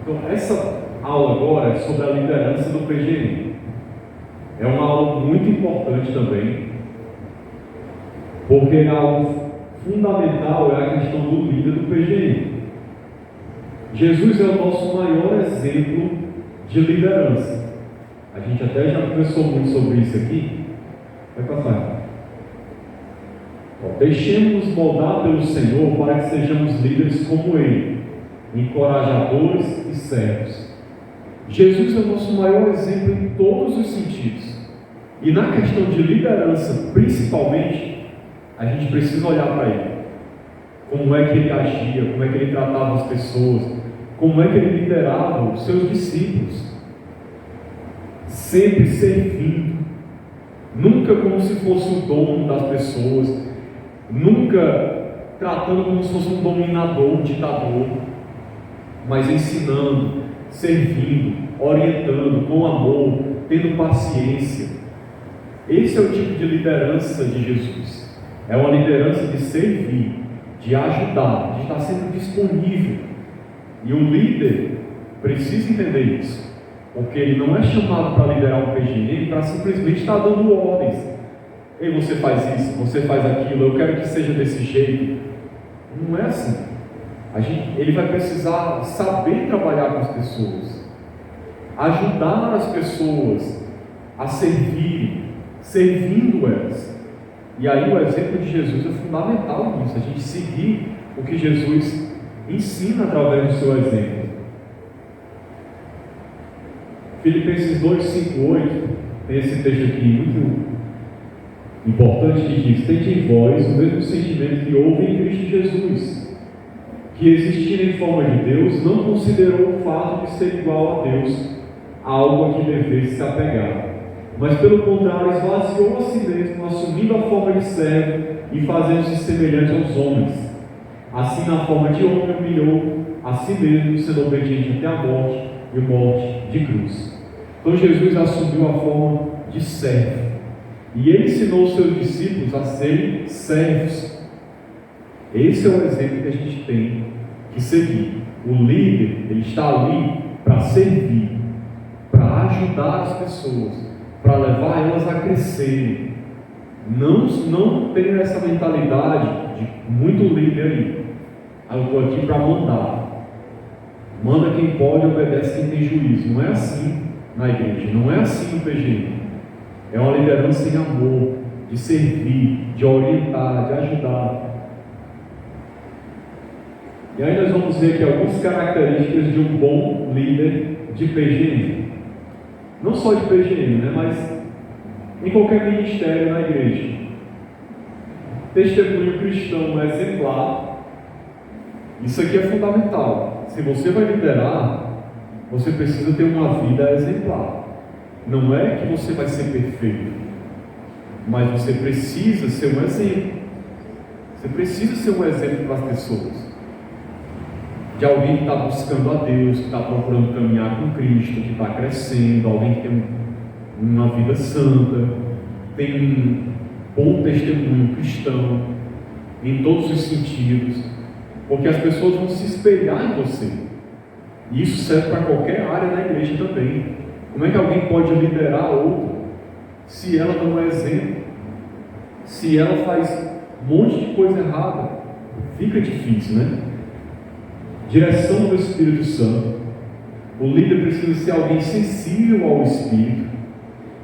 Então, essa aula agora é sobre a liderança do PGM. É uma aula muito importante também, porque algo fundamental é a questão do líder do PGM. Jesus é o nosso maior exemplo de liderança. A gente até já conversou muito sobre isso aqui. Vai passar. Deixemos-nos moldar pelo Senhor para que sejamos líderes como Ele, encorajadores e servos. Jesus é o nosso maior exemplo em todos os sentidos. E na questão de liderança, principalmente, a gente precisa olhar para Ele. Como é que Ele agia, como é que Ele tratava as pessoas, como é que Ele liderava os seus discípulos. Sempre servindo, nunca como se fosse o dono das pessoas, nunca tratando como se fosse um dominador, um ditador, mas ensinando, servindo, orientando com amor, tendo paciência. Esse é o tipo de liderança de Jesus. É uma liderança de servir, de ajudar, de estar sempre disponível. E o líder precisa entender isso, porque ele não é chamado para liderar um PGM para simplesmente estar dando ordens. Ei, você faz isso, você faz aquilo, eu quero que seja desse jeito. Não é assim. Ele vai precisar saber trabalhar com as pessoas, ajudar as pessoas a servirem, servindo elas. E aí o exemplo de Jesus é fundamental nisso, a gente seguir o que Jesus ensina através do seu exemplo. Filipenses 2, 5, 8, tem esse texto aqui muito importante que diz: tende em vós o mesmo sentimento que houve em Cristo Jesus, que existindo em forma de Deus, não considerou o fato de ser igual a Deus algo a que devesse se apegar, mas pelo contrário esvaziou a si mesmo, assumindo a forma de servo e fazendo-se semelhante aos homens. Assim, na forma de homem, humilhou a si mesmo, sendo obediente até a morte, e morte de cruz. Então Jesus assumiu a forma de servo, e ele ensinou os seus discípulos a serem servos. Esse é o exemplo que a gente tem que seguir. O líder, ele está ali para servir, para ajudar as pessoas, para levar elas a crescerem. Não tenha essa mentalidade de muito líder aí. Eu estou aqui para mandar. Manda quem pode, obedece quem tem juízo. Não é assim na igreja, não é assim no PGM. É uma liderança em amor, de servir, de orientar, de ajudar. E aí nós vamos ver aqui algumas características de um bom líder de PGM. Não só de PGM, mas em qualquer ministério na igreja. Testemunho cristão exemplar. Isso aqui é fundamental. Se você vai liderar, você precisa ter uma vida exemplar. Não é que você vai ser perfeito, mas você precisa ser um exemplo. Você precisa ser um exemplo para as pessoas, de alguém que está buscando a Deus, que está procurando caminhar com Cristo, que está crescendo, alguém que tem uma vida santa, tem um bom testemunho cristão em todos os sentidos, porque as pessoas vão se espelhar em você. E isso serve para qualquer área da igreja também. Como é que alguém pode liderar outro se ela não é exemplo? Se ela faz um monte de coisa errada? Fica difícil, né? Direção do Espírito Santo. O líder precisa ser alguém sensível ao Espírito.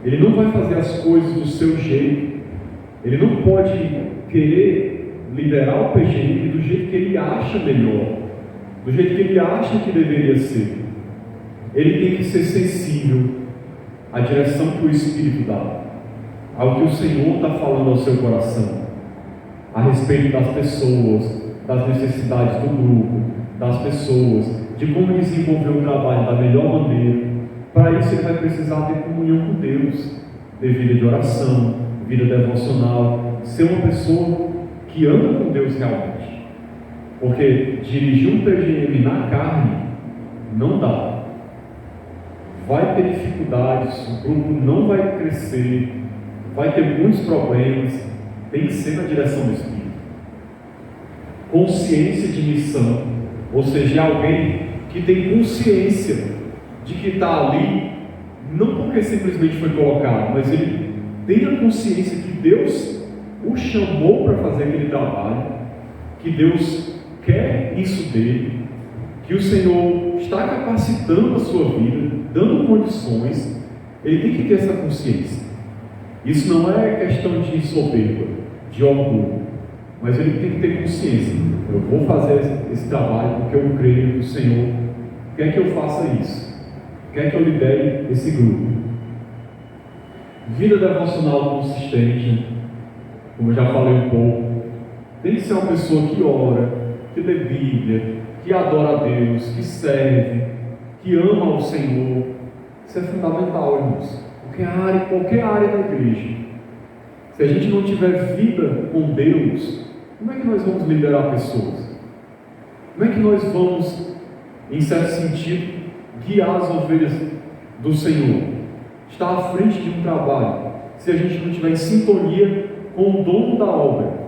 Ele não vai fazer as coisas do seu jeito. Ele não pode querer liderar o PGM do jeito que ele acha melhor, do jeito que ele acha que deveria ser. Ele tem que ser sensível à direção que o Espírito dá, ao que o Senhor está falando ao seu coração, a respeito das pessoas, das necessidades do grupo, das pessoas, de como desenvolver o trabalho da melhor maneira. Para isso ele vai precisar ter comunhão com Deus, ter vida de oração, vida devocional, ser uma pessoa que anda com Deus realmente. Porque dirigir um PGM na carne não dá. Vai ter dificuldades, o grupo não vai crescer, vai ter muitos problemas. Tem que ser na direção do Espírito. Consciência de missão, ou seja, alguém que tem consciência de que está ali, não porque simplesmente foi colocado, mas ele tem a consciência que Deus o chamou para fazer aquele trabalho, que Deus quer isso dele, que o Senhor está capacitando a sua vida, dando condições. Ele tem que ter essa consciência. Isso não é questão de soberba, de orgulho, mas ele tem que ter consciência. Eu vou fazer esse trabalho porque eu creio que o Senhor quer que eu faça isso, quer que eu lidere esse grupo. Vida devocional consistente, como eu já falei um pouco, tem que ser uma pessoa que ora, que lê Bíblia, que adora a Deus, que serve, que ama ao Senhor. Isso é fundamental, irmãos. Qualquer área da igreja. Se a gente não tiver vida com Deus, como é que nós vamos liderar pessoas? Como é que nós vamos, em certo sentido, guiar as ovelhas do Senhor? Estar à frente de um trabalho, se a gente não estiver em sintonia com o dono da obra.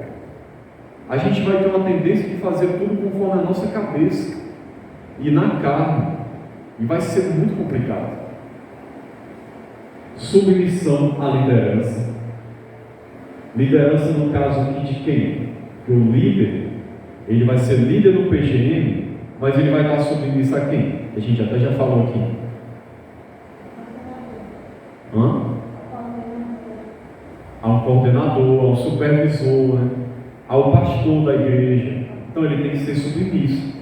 A gente vai ter uma tendência de fazer tudo conforme a nossa cabeça e na carne, e vai ser muito complicado. Submissão à liderança. Liderança no caso aqui de quem? Que o líder, ele vai ser líder no PGM, mas ele vai estar submisso a quem? A gente até já falou aqui. A um coordenador, a um supervisor, né? Ao pastor da igreja. Então ele tem que ser submisso.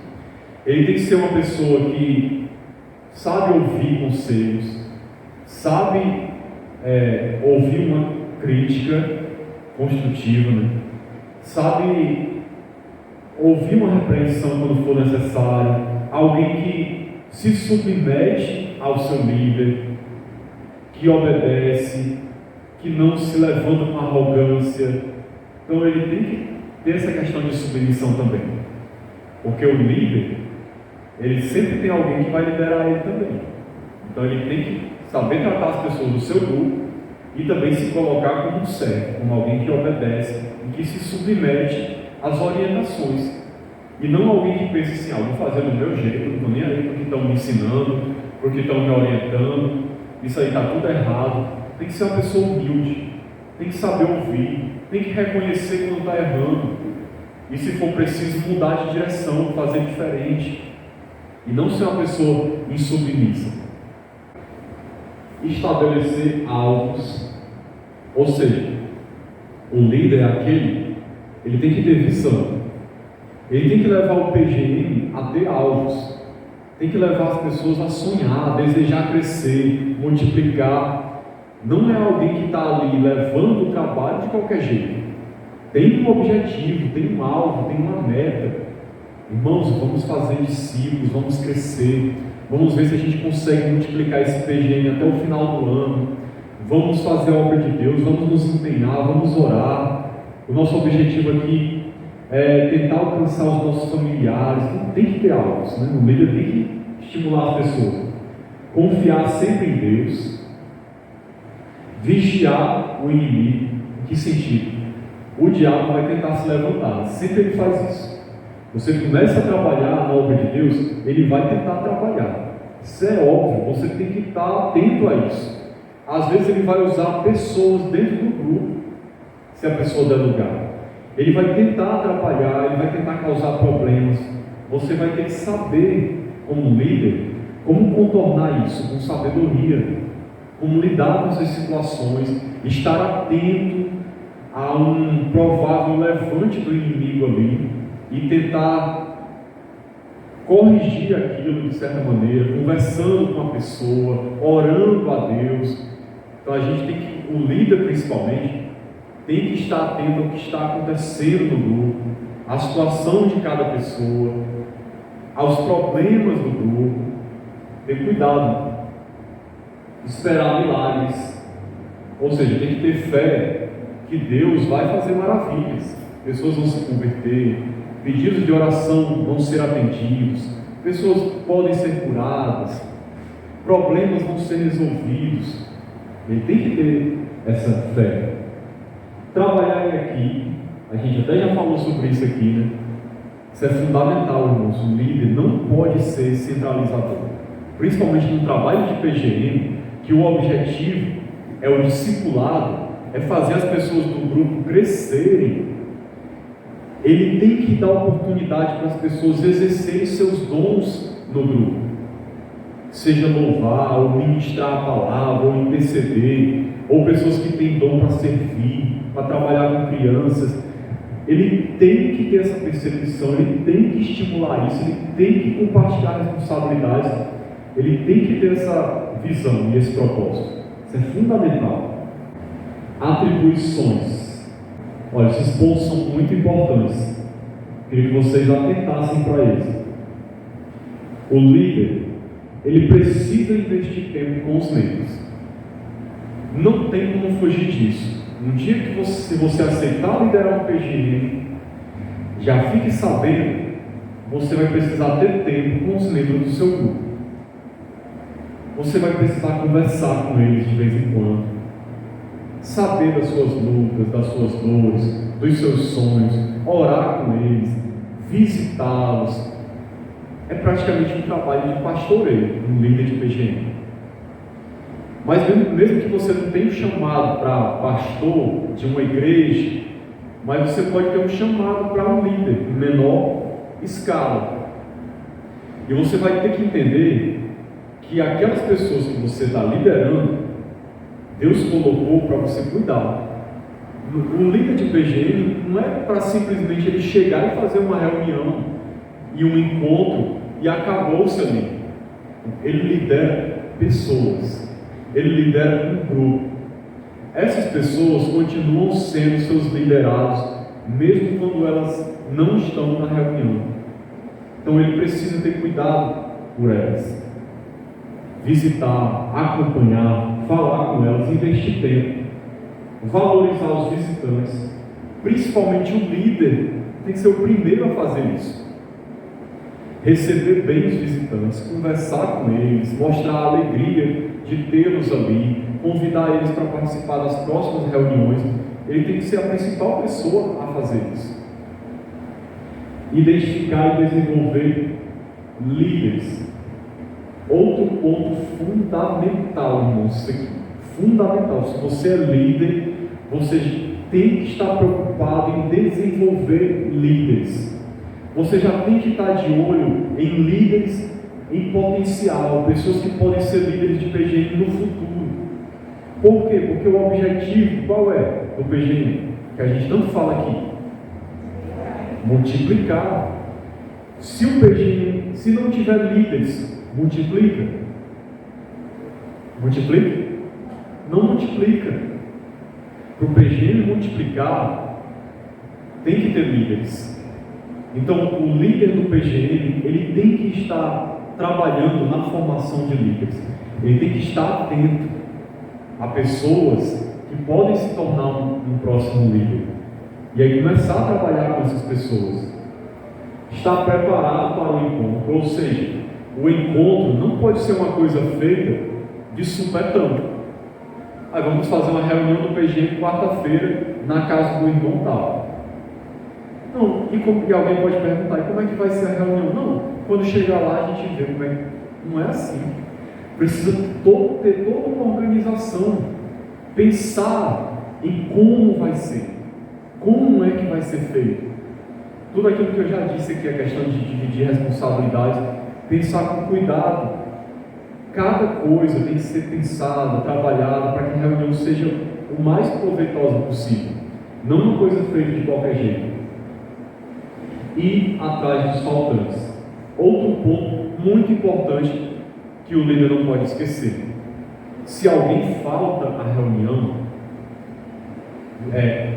Ele tem que ser uma pessoa que sabe ouvir conselhos, sabe ouvir uma crítica construtiva, né? Sabe ouvir uma repreensão quando for necessário, alguém que se submete ao seu líder, que obedece, que não se levanta com arrogância. Então ele tem que ter essa questão de submissão também, porque o líder, ele sempre tem alguém que vai liderar ele também. Então ele tem que saber tratar as pessoas do seu grupo e também se colocar como um servo, como alguém que obedece e que se submete às orientações, e não alguém que pense assim: vou fazer do meu jeito, não estou nem aí porque estão me ensinando, porque estão me orientando, isso aí está tudo errado. Tem que ser uma pessoa humilde, tem que saber ouvir, tem que reconhecer quando está errando, e se for preciso mudar de direção, fazer diferente, e não ser uma pessoa insubmissa. Estabelecer alvos, ou seja, o líder é aquele, ele tem que ter visão, ele tem que levar o PGM a ter alvos, tem que levar as pessoas a sonhar, a desejar crescer, multiplicar. Não é alguém que está ali levando o trabalho de qualquer jeito. Tem um objetivo, tem um alvo, tem uma meta. Irmãos, vamos fazer discípulos, vamos crescer, vamos ver se a gente consegue multiplicar esse PGM até o final do ano. Vamos fazer a obra de Deus, vamos nos empenhar, vamos orar. O nosso objetivo aqui é tentar alcançar os nossos familiares. Então, tem que ter alvos, né? O líder tem que estimular as pessoas. Confiar sempre em Deus. Vigiar o inimigo. Em que sentido? O diabo vai tentar se levantar, sempre ele faz isso. Você começa a trabalhar na obra de Deus, ele vai tentar trabalhar. Isso é óbvio, você tem que estar atento a isso. Às vezes ele vai usar pessoas dentro do grupo, se a pessoa der lugar. Ele vai tentar atrapalhar, ele vai tentar causar problemas. Você vai ter que saber, como líder, como contornar isso com sabedoria, como lidar com essas situações, estar atento a um provável levante do inimigo ali e tentar corrigir aquilo de certa maneira, conversando com a pessoa, orando a Deus. Então a gente tem que, o líder principalmente, tem que estar atento ao que está acontecendo no grupo, à situação de cada pessoa, aos problemas do grupo. Ter cuidado, esperar milagres, ou seja, tem que ter fé que Deus vai fazer maravilhas, pessoas vão se converter, pedidos de oração vão ser atendidos, pessoas podem ser curadas, problemas vão ser resolvidos. Ele tem que ter essa fé. Trabalhar em equipe, a gente até já falou sobre isso aqui, né? Isso é fundamental, irmãos. O líder não pode ser centralizador. Principalmente no trabalho de PGM, que o objetivo é o discipulado, é fazer as pessoas do grupo crescerem. Ele tem que dar oportunidade para as pessoas exercerem seus dons no grupo. Seja louvar, ou ministrar a palavra, ou interceder, ou pessoas que têm dom para servir, para trabalhar com crianças. Ele tem que ter essa percepção, ele tem que estimular isso, ele tem que compartilhar responsabilidades, ele tem que ter essa visão e esse propósito. Isso é fundamental. Atribuições. Olha, esses pontos são muito importantes. Queria que vocês atentassem para eles. O líder, ele precisa investir tempo com os membros. Não tem como fugir disso. Um dia que se você aceitar liderar um PGM, já fique sabendo, você vai precisar ter tempo com os membros do seu grupo. Você vai precisar conversar com eles de vez em quando, saber das suas lutas, das suas dores, dos seus sonhos, orar com eles, visitá-los. É praticamente um trabalho de pastoreio, um líder de PGM. Mas mesmo que você não tenha um chamado para pastor de uma igreja, mas você pode ter um chamado para um líder em menor escala. E você vai ter que entender que aquelas pessoas que você está liderando, Deus colocou para você cuidar. O líder de PGM não é para simplesmente ele chegar e fazer uma reunião e um encontro e acabou-se ali. Ele lidera pessoas. Ele lidera um grupo. Essas pessoas continuam sendo seus liderados, mesmo quando elas não estão na reunião. Então ele precisa ter cuidado por elas. Visitar, acompanhar, falar com elas, investir tempo, valorizar os visitantes. Principalmente o líder tem que ser o primeiro a fazer isso. Receber bem os visitantes, conversar com eles, mostrar a alegria de tê-los ali, convidar eles para participar das próximas reuniões. Ele tem que ser a principal pessoa a fazer isso. Identificar e desenvolver líderes. Outro ponto fundamental, irmãos, isso aqui, fundamental. Se você é líder, você tem que estar preocupado em desenvolver líderes. Você já tem que estar de olho em líderes em potencial, pessoas que podem ser líderes de PGM no futuro. Por quê? Porque o objetivo, qual é do PGM? Que a gente tanto fala aqui. Multiplicar. Se o PGM, se não tiver líderes, multiplica? Multiplica? Não multiplica. Para o PGM multiplicar, tem que ter líderes. Então, o líder do PGM, ele tem que estar trabalhando na formação de líderes. Ele tem que estar atento a pessoas que podem se tornar um próximo líder. E aí começar a trabalhar com essas pessoas. Estar preparado para o encontro. Ou seja, o encontro não pode ser uma coisa feita de supetão. Aí vamos fazer uma reunião do PGM quarta-feira na casa do irmão tal. Não, e alguém pode perguntar, e como é que vai ser a reunião? Não, quando chegar lá a gente vê como é. Não é assim. Precisa ter toda uma organização. Pensar em como vai ser. Como é que vai ser feito. Tudo aquilo que eu já disse aqui, a questão de dividir responsabilidades. Pensar com cuidado. Cada coisa tem que ser pensada, trabalhada, para que a reunião seja o mais proveitosa possível. Não uma coisa feita de qualquer jeito. Ir atrás dos faltantes. Outro ponto muito importante que o líder não pode esquecer. Se alguém falta à reunião,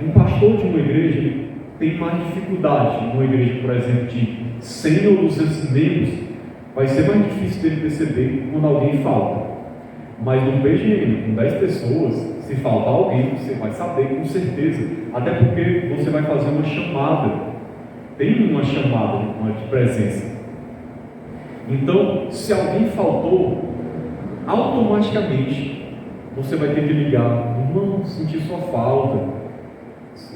um pastor de uma igreja ele tem mais dificuldade. Numa igreja, por exemplo, de 100 ou 200 membros, vai ser mais difícil dele perceber quando alguém falta. Mas no PGM, com 10 pessoas, se faltar alguém, você vai saber com certeza. Até porque você vai fazer uma chamada. Tem uma chamada de presença. Então, se alguém faltou, automaticamente você vai ter que ligar. Irmão, senti sua falta.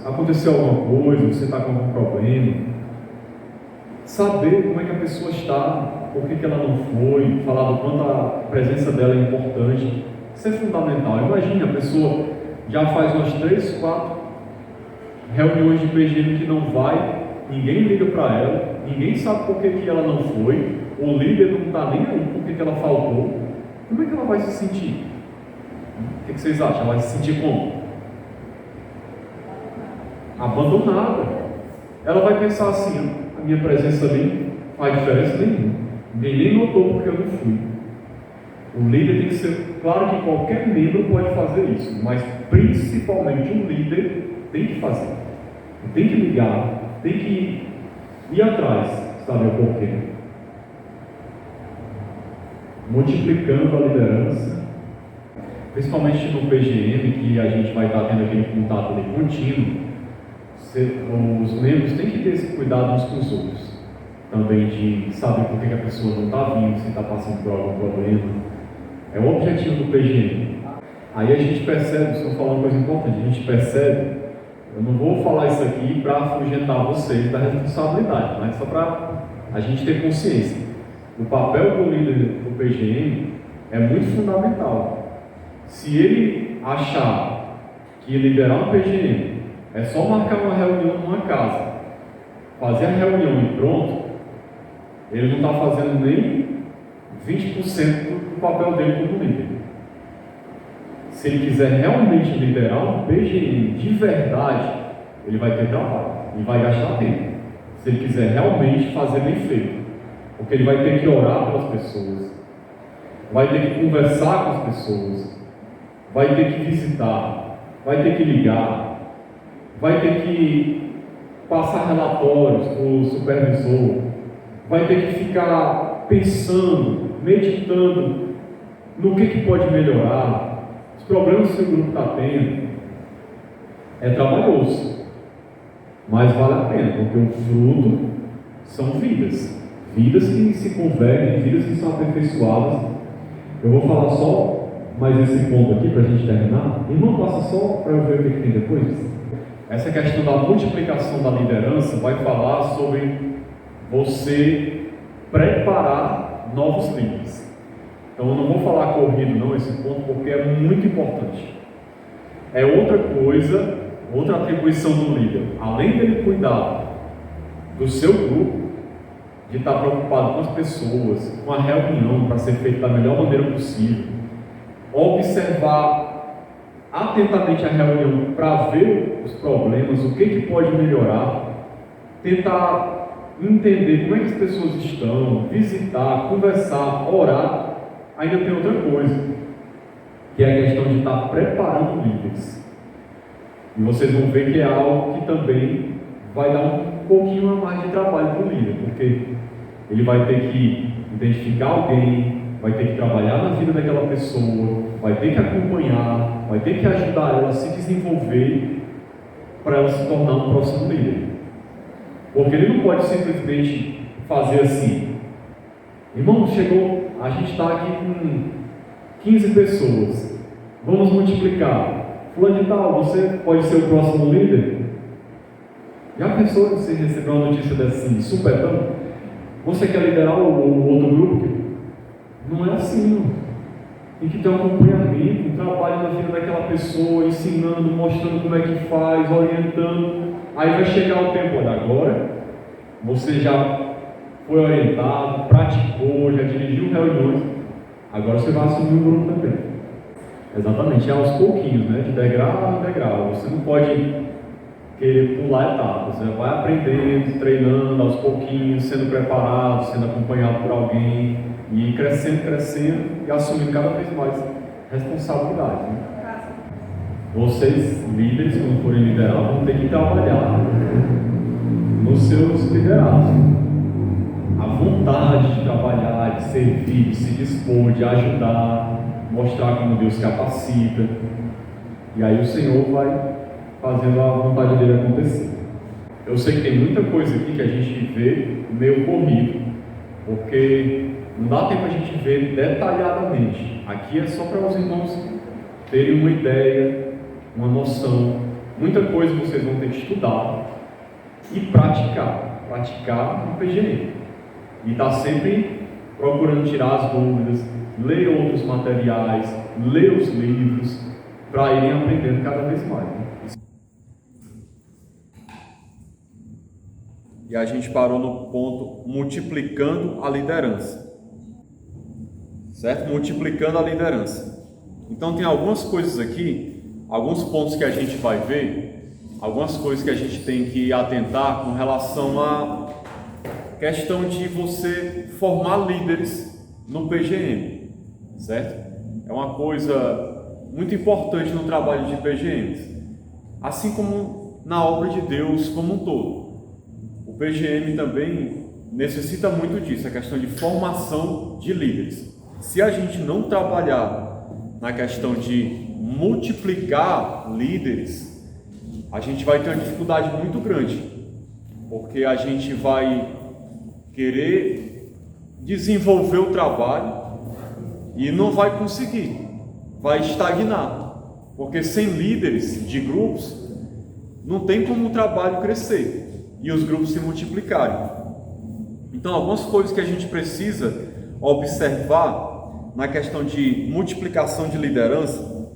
Aconteceu alguma coisa, você está com algum problema. saber como é que a pessoa está, por que ela não foi, falar do quanto a presença dela é importante. Isso é fundamental. Imagine, a pessoa já faz umas 3, 4 reuniões de PGM que não vai, ninguém liga para ela, ninguém sabe por que ela não foi, o líder não está nem aí por que ela faltou. Como é que ela vai se sentir? O que vocês acham? Ela vai se sentir como? Abandonada. Ela vai pensar assim: a minha presença ali não faz diferença nenhuma, ninguém nem notou porque eu não fui. O líder tem que ser, claro que qualquer membro pode fazer isso, mas principalmente o líder tem que fazer, tem que ligar, tem que ir atrás, saber o porquê. Multiplicando a liderança, principalmente no PGM, que a gente vai estar tendo aquele contato ali contínuo. Os membros têm que ter esse cuidado uns com os outros, também de saber por que a pessoa não está vindo, se está passando por algum problema. É o objetivo do PGM. Aí a gente percebe, se eu falar uma coisa importante, a gente percebe, eu não vou falar isso aqui para afugentar vocês da responsabilidade, mas só para a gente ter consciência. O papel do líder do PGM é muito fundamental. Se ele achar que liderar um PGM é só marcar uma reunião numa casa, fazer a reunião e pronto, ele não está fazendo nem 20% do papel dele como líder. Se ele quiser realmente liderar um PGM de verdade, ele vai ter trabalho e vai gastar tempo. Se ele quiser realmente fazer bem feito, porque ele vai ter que orar pelas pessoas, vai ter que conversar com as pessoas, vai ter que visitar, vai ter que ligar, vai ter que passar relatórios para o supervisor, vai ter que ficar pensando, meditando no que pode melhorar, os problemas que o grupo está tendo. É trabalhoso, mas vale a pena, porque o fruto são vidas que se convertem, vidas que são aperfeiçoadas. Eu vou falar só mais esse ponto aqui para a gente terminar. Irmão, passa só para eu ver o que tem depois. Essa questão da multiplicação da liderança vai falar sobre você preparar novos líderes. Então eu não vou falar corrido não esse ponto, porque é muito importante. É outra coisa, outra atribuição do líder. Além dele cuidar do seu grupo, de estar preocupado com as pessoas, com a reunião para ser feita da melhor maneira possível, observar atentamente a reunião para ver os problemas, o que pode melhorar, tentar entender como é que as pessoas estão, visitar, conversar, orar. Ainda tem outra coisa, que é a questão de estar preparando líderes. E vocês vão ver que é algo que também vai dar um pouquinho a mais de trabalho para o líder, porque ele vai ter que identificar alguém, vai ter que trabalhar na vida daquela pessoa, vai ter que acompanhar, vai ter que ajudar ela a se desenvolver para ela se tornar um próximo líder. Porque ele não pode simplesmente fazer assim: irmão, chegou, a gente está aqui com 15 pessoas, vamos multiplicar. Fulano de tal, você pode ser o próximo líder? Já pensou que você recebeu uma notícia dessa assim, supetão? Você quer liderar o outro grupo? Não é assim, não. Tem que ter um acompanhamento, um trabalho na vida daquela pessoa, ensinando, mostrando como é que faz, orientando. Aí vai chegar o tempo, olha, agora você já foi orientado, praticou, já dirigiu reuniões, agora você vai assumir um grupo também. Exatamente, é aos pouquinhos, né? De degrau em degrau. Você não pode querer pular etapas, você vai aprendendo, treinando aos pouquinhos, sendo preparado, sendo acompanhado por alguém, e crescendo e assumindo cada vez mais responsabilidade. Né? Vocês, líderes, quando forem liderar, vão ter que trabalhar nos seus liderados. A vontade de trabalhar, de servir, de se dispor, de ajudar, mostrar como Deus capacita. E aí o Senhor vai fazendo a vontade dele acontecer. Eu sei que tem muita coisa aqui que a gente vê meio corrido, porque não dá tempo a gente ver detalhadamente. Aqui é só para os irmãos terem uma ideia, uma noção. Muita coisa vocês vão ter que estudar e praticar. praticar no PGM. E está sempre procurando tirar as dúvidas, ler outros materiais, ler os livros, para irem aprendendo cada vez mais. Né? E a gente parou no ponto multiplicando a liderança. Certo? Multiplicando a liderança. Então tem algumas coisas aqui, alguns pontos que a gente vai ver, algumas coisas que a gente tem que atentar com relação à questão de você formar líderes no PGM, certo? É uma coisa muito importante no trabalho de PGMs, assim como na obra de Deus como um todo. O PGM também necessita muito disso, a questão de formação de líderes. Se a gente não trabalhar na questão de multiplicar líderes, a gente vai ter uma dificuldade muito grande, porque a gente vai querer desenvolver o trabalho e não vai conseguir, vai estagnar, porque sem líderes de grupos não tem como o trabalho crescer e os grupos se multiplicarem. Então, algumas coisas que a gente precisa observar na questão de multiplicação de liderança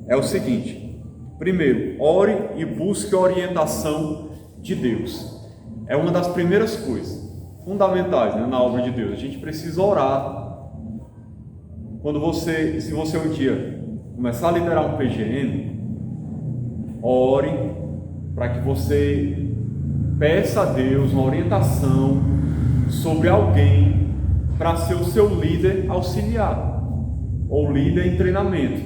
é o seguinte: primeiro, ore e busque a orientação de Deus. É uma das primeiras coisas fundamentais, né, na obra de Deus. A gente precisa orar. Se você um dia começar a liderar um PGM, ore para que você peça a Deus uma orientação sobre alguém para ser o seu líder auxiliar ou líder em treinamento.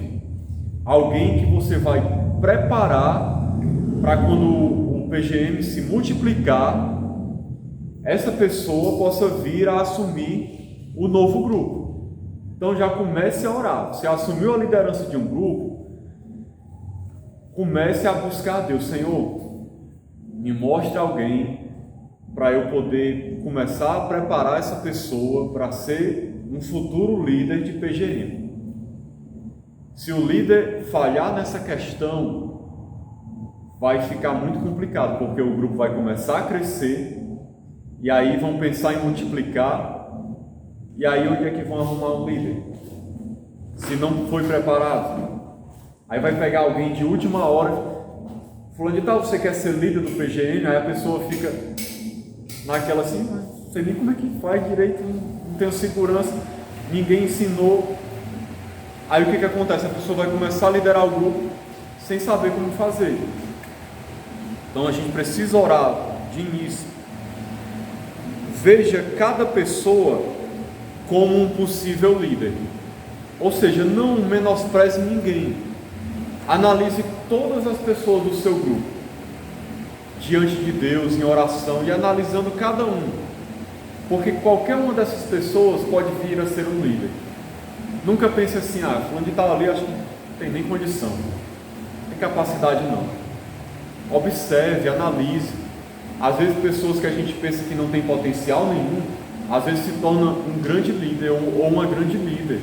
Alguém que você vai preparar para quando o PGM se multiplicar, essa pessoa possa vir a assumir o novo grupo. Então já comece a orar. Você assumiu a liderança de um grupo, comece a buscar a Deus. Senhor, me mostre alguém para eu poder começar a preparar essa pessoa para ser um futuro líder de PGM. Se o líder falhar nessa questão, vai ficar muito complicado, porque o grupo vai começar a crescer, e aí vão pensar em multiplicar, e aí onde é que vão arrumar um líder? Se não foi preparado, aí vai pegar alguém de última hora, fulano de tal, você quer ser líder do PGM? Aí a pessoa fica naquela assim, não sei nem como é que faz direito, não tenho segurança, ninguém ensinou. Aí o que acontece? A pessoa vai começar a liderar o grupo sem saber como fazer. Então a gente precisa orar de início. Veja cada pessoa como um possível líder. Ou seja, não menospreze ninguém. Analise todas as pessoas do seu grupo diante de Deus em oração e analisando cada um. Porque qualquer uma dessas pessoas pode vir a ser um líder. Nunca pense assim, fulano de tal ali, acho que não tem nem condição, não tem capacidade não. Observe, analise. Às vezes pessoas que a gente pensa que não tem potencial nenhum, às vezes se torna um grande líder ou uma grande líder.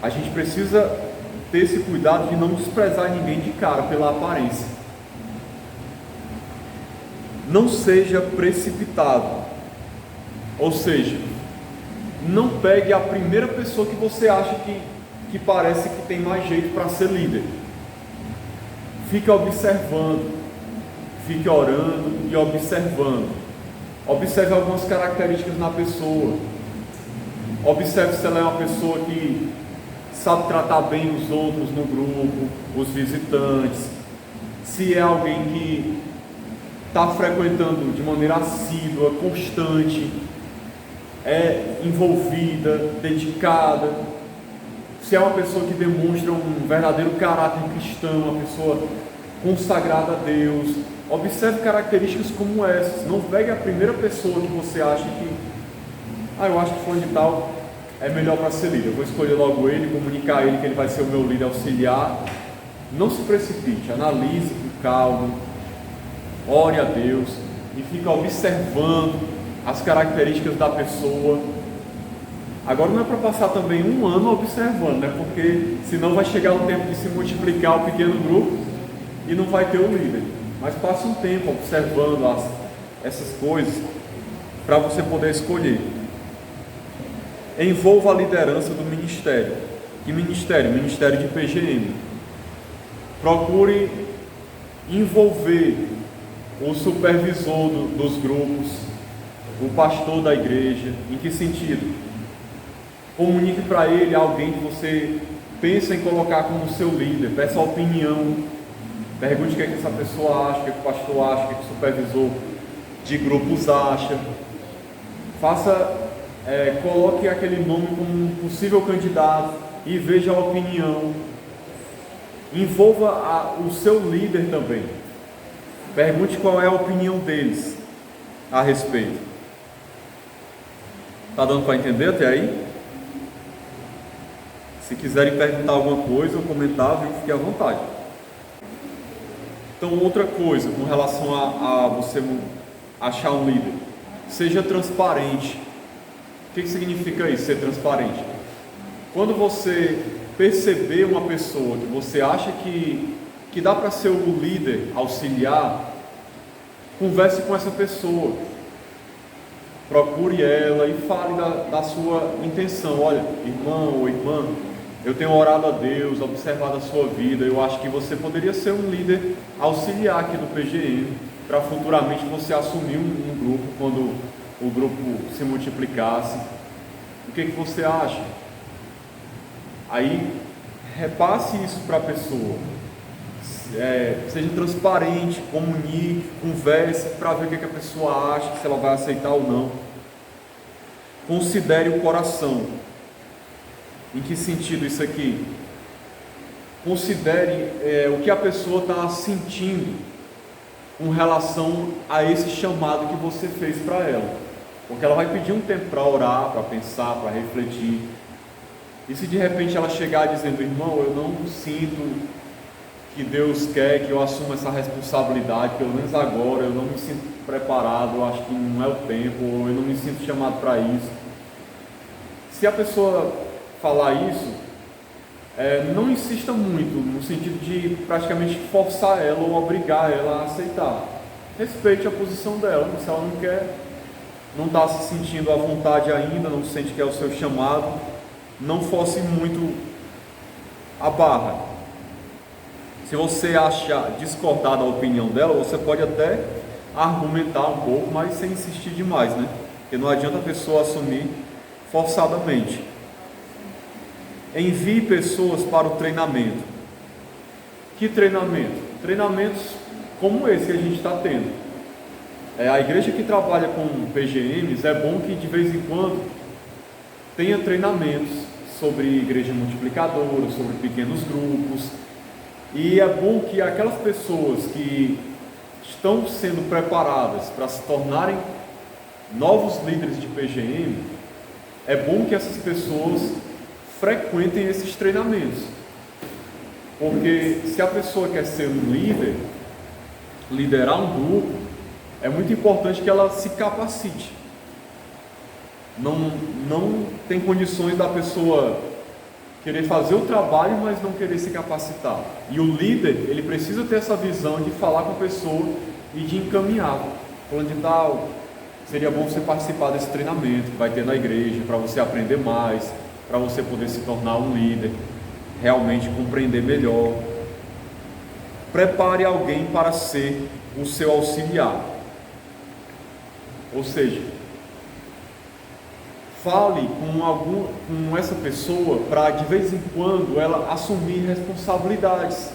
A gente precisa ter esse cuidado de não desprezar ninguém de cara pela aparência. Não seja precipitado, ou seja, não pegue a primeira pessoa que você acha que parece que tem mais jeito para ser líder. Fique observando, fique orando e observando. Observe algumas características na pessoa. Observe se ela é uma pessoa que sabe tratar bem os outros no grupo, os visitantes. Se é alguém que está frequentando de maneira assídua, constante, é envolvida, dedicada. Se é uma pessoa que demonstra um verdadeiro caráter cristão, uma pessoa consagrada a Deus. Observe características como essas. Não pegue a primeira pessoa que você acha que eu acho que fulano de tal é melhor para ser líder, eu vou escolher logo ele, comunicar a ele que ele vai ser o meu líder auxiliar. Não se precipite, analise com calma, ore a Deus e fique observando as características da pessoa. Agora não é para passar também um ano observando, né? Porque senão vai chegar o tempo de se multiplicar o pequeno grupo e não vai ter o líder. Mas passe um tempo observando essas coisas para você poder escolher. Envolva a liderança do ministério. Que ministério? Ministério de PGM. Procure envolver o supervisor dos grupos, o pastor da igreja. Em que sentido? Comunique para ele alguém que você pensa em colocar como seu líder, peça a opinião, pergunte o que é que essa pessoa acha, o que é que o pastor acha, o que é que o supervisor de grupos acha. Coloque aquele nome como um possível candidato e veja a opinião. Envolva o seu líder também. Pergunte qual é a opinião deles a respeito. Está dando para entender até aí? Se quiserem perguntar alguma coisa ou comentar, fique à vontade. Então, outra coisa com relação a você achar um líder, seja transparente. O que significa isso, ser transparente? Quando você perceber uma pessoa que você acha que dá para ser o líder auxiliar, converse com essa pessoa, procure ela e fale da sua intenção. Olha, irmão ou irmã, eu tenho orado a Deus, observado a sua vida, eu acho que você poderia ser um líder auxiliar aqui do PGM, para futuramente você assumir um grupo, quando o grupo se multiplicasse. O que você acha? Aí, repasse isso para a pessoa. Seja transparente, comunique, converse, para ver o que a pessoa acha, se ela vai aceitar ou não. Considere o coração. Em que sentido isso aqui? Considere o que a pessoa está sentindo com relação a esse chamado que você fez para ela, porque ela vai pedir um tempo para orar, para pensar, para refletir. E se de repente ela chegar dizendo: irmão, eu não sinto que Deus quer que eu assuma essa responsabilidade, pelo menos agora, eu não me sinto preparado, eu acho que não é o tempo, ou eu não me sinto chamado para isso. Se a pessoa falar isso, não insista muito, no sentido de praticamente forçar ela ou obrigar ela a aceitar. Respeite a posição dela. Se ela não quer, não está se sentindo à vontade ainda, não sente que é o seu chamado, não force muito a barra. Se você achar discordar da opinião dela, você pode até argumentar um pouco, mas sem insistir demais, né? Porque não adianta a pessoa assumir forçadamente. Envie pessoas para o treinamento. Que treinamento? Treinamentos como esse que a gente está tendo. A igreja que trabalha com PGMs, é bom que de vez em quando tenha treinamentos sobre igreja multiplicadora, sobre pequenos grupos. E é bom que aquelas pessoas que estão sendo preparadas para se tornarem novos líderes de PGM, é bom que essas pessoas frequentem esses treinamentos, porque se a pessoa quer ser um líder, liderar um grupo, é muito importante que ela se capacite. Não tem condições da pessoa querer fazer o trabalho, mas não querer se capacitar. E o líder, ele precisa ter essa visão de falar com a pessoa e de encaminhar, falando de tal, seria bom você participar desse treinamento que vai ter na igreja, para você aprender mais, para você poder se tornar um líder, realmente compreender melhor. Prepare alguém para ser o seu auxiliar. Ou seja, fale com essa pessoa para de vez em quando ela assumir responsabilidades.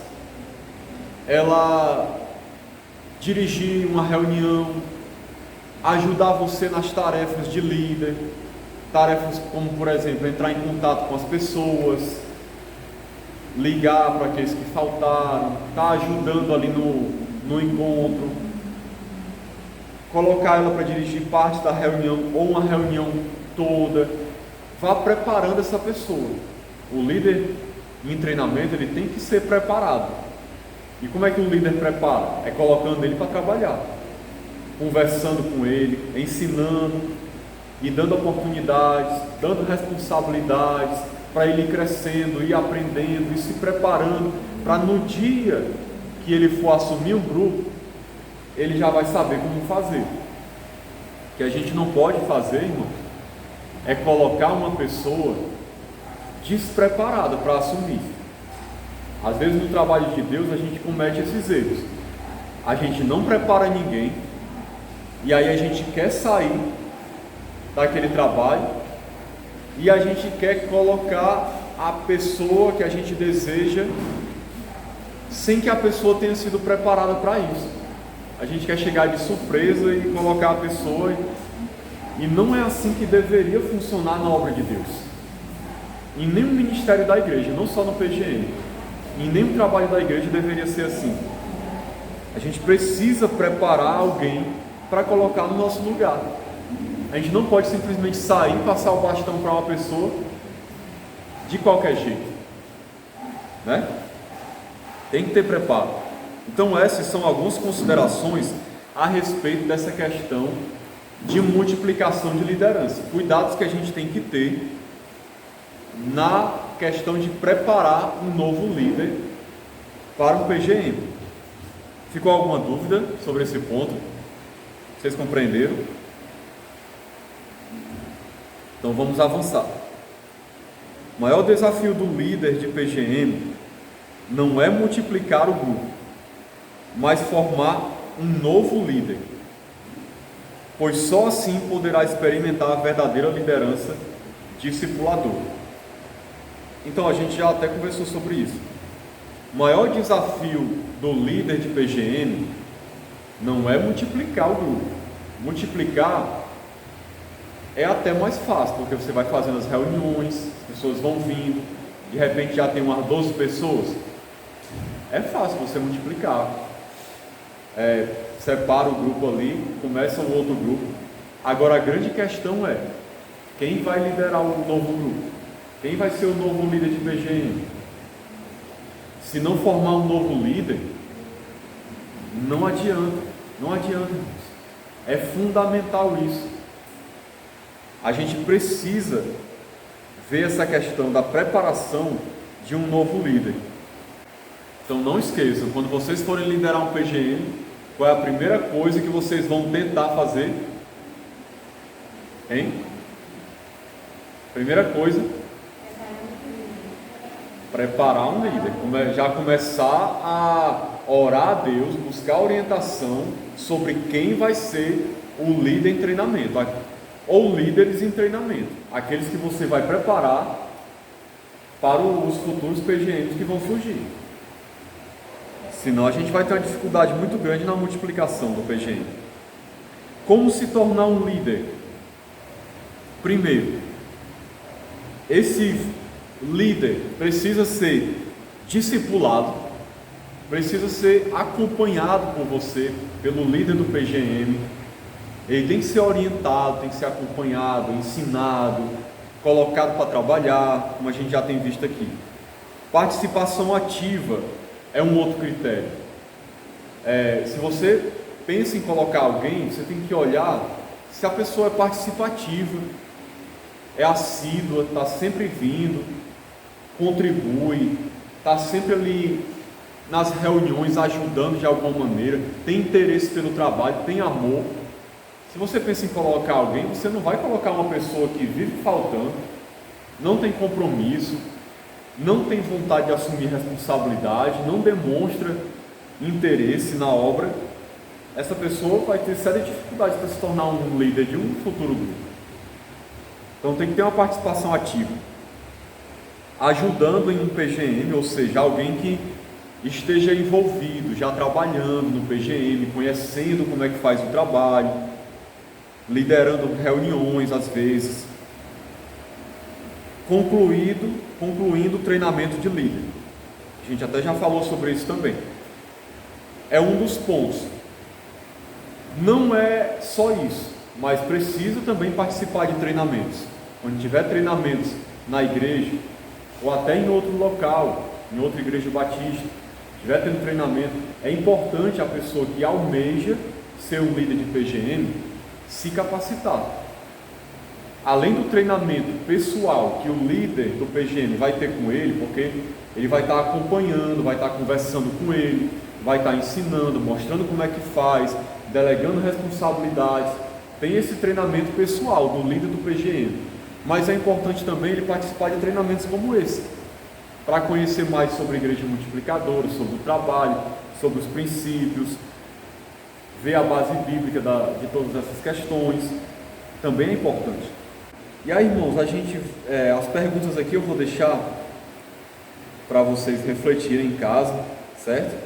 Ela dirigir uma reunião, ajudar você nas tarefas de líder. Tarefas como, por exemplo, entrar em contato com as pessoas, ligar para aqueles que faltaram, estar ajudando ali no encontro, colocar ela para dirigir parte da reunião ou uma reunião toda. Vá preparando essa pessoa. O líder em treinamento, ele tem que ser preparado. E como é que o líder prepara? É colocando ele para trabalhar, conversando com ele, ensinando e dando oportunidades, dando responsabilidades para ele ir crescendo, ir aprendendo e se preparando para no dia que ele for assumir um grupo, ele já vai saber como fazer. que a gente não pode fazer, irmão, é colocar uma pessoa despreparada para assumir. Às vezes no trabalho de Deus a gente comete esses erros. A gente não prepara ninguém, e aí a gente quer sair daquele trabalho, e a gente quer colocar a pessoa que a gente deseja, sem que a pessoa tenha sido preparada para isso. A gente quer chegar de surpresa e colocar a pessoa, e não é assim que deveria funcionar na obra de Deus. Em nenhum ministério da igreja, não só no PGM, em nenhum trabalho da igreja deveria ser assim. A gente precisa preparar alguém para colocar no nosso lugar. A gente não pode simplesmente sair e passar o bastão para uma pessoa de qualquer jeito, né? Tem que ter preparo. Então essas são algumas considerações a respeito dessa questão de multiplicação de liderança. Cuidados que a gente tem que ter na questão de preparar um novo líder para um PGM. Ficou alguma dúvida sobre esse ponto? Vocês compreenderam? Então vamos avançar. O maior desafio do líder de PGM não é multiplicar o grupo, mas formar um novo líder, pois só assim poderá experimentar a verdadeira liderança discipuladora. Então a gente já até conversou sobre isso. O maior desafio do líder de PGM não é multiplicar o grupo. Multiplicar é até mais fácil, porque você vai fazendo as reuniões, as pessoas vão vindo, de repente já tem umas 12 pessoas. É fácil você multiplicar. Separa o grupo ali, começa um outro grupo. Agora a grande questão é: quem vai liderar o novo grupo? Quem vai ser o novo líder de PGM? Se não formar um novo líder, não adianta, irmãos. É fundamental isso. A gente precisa ver essa questão da preparação de um novo líder. Então não esqueçam, quando vocês forem liderar um PGM, qual é a primeira coisa que vocês vão tentar fazer? Hein? Primeira coisa, preparar um líder, já começar a orar a Deus, buscar orientação sobre quem vai ser o líder em treinamento, ou líderes em treinamento, aqueles que você vai preparar para os futuros PGMs que vão surgir. Senão a gente vai ter uma dificuldade muito grande na multiplicação do PGM. Como se tornar um líder? Primeiro, esse líder precisa ser discipulado, precisa ser acompanhado por você, pelo líder do PGM. Ele tem que ser orientado, tem que ser acompanhado, ensinado, colocado para trabalhar, como a gente já tem visto aqui. Participação ativa é um outro critério. Se você pensa em colocar alguém, você tem que olhar se a pessoa é participativa, é assídua, está sempre vindo, contribui, está sempre ali nas reuniões ajudando de alguma maneira, tem interesse pelo trabalho, tem amor. Se você pensa em colocar alguém, você não vai colocar uma pessoa que vive faltando, não tem compromisso, não tem vontade de assumir responsabilidade, não demonstra interesse na obra. Essa pessoa vai ter séria dificuldade para se tornar um líder de um futuro grupo. Então tem que ter uma participação ativa, ajudando em um PGM, ou seja, alguém que esteja envolvido, já trabalhando no PGM, conhecendo como é que faz o trabalho, liderando reuniões às vezes, concluindo o treinamento de líder. A gente até já falou sobre isso também. É um dos pontos. Não é só isso, mas precisa também participar de treinamentos. Quando tiver treinamentos na igreja, ou até em outro local, em outra igreja batista, estiver tendo treinamento, é importante a pessoa que almeja ser um líder de PGM se capacitar. Além do treinamento pessoal que o líder do PGM vai ter com ele, porque ele vai estar acompanhando, vai estar conversando com ele, vai estar ensinando, mostrando como é que faz, delegando responsabilidades. tem esse treinamento pessoal do líder do PGM, mas é importante também ele participar de treinamentos como esse, para conhecer mais sobre a igreja multiplicadora, sobre o trabalho, sobre os princípios, ver a base bíblica de todas essas questões, também é importante. E aí, irmãos, as perguntas aqui eu vou deixar para vocês refletirem em casa, certo?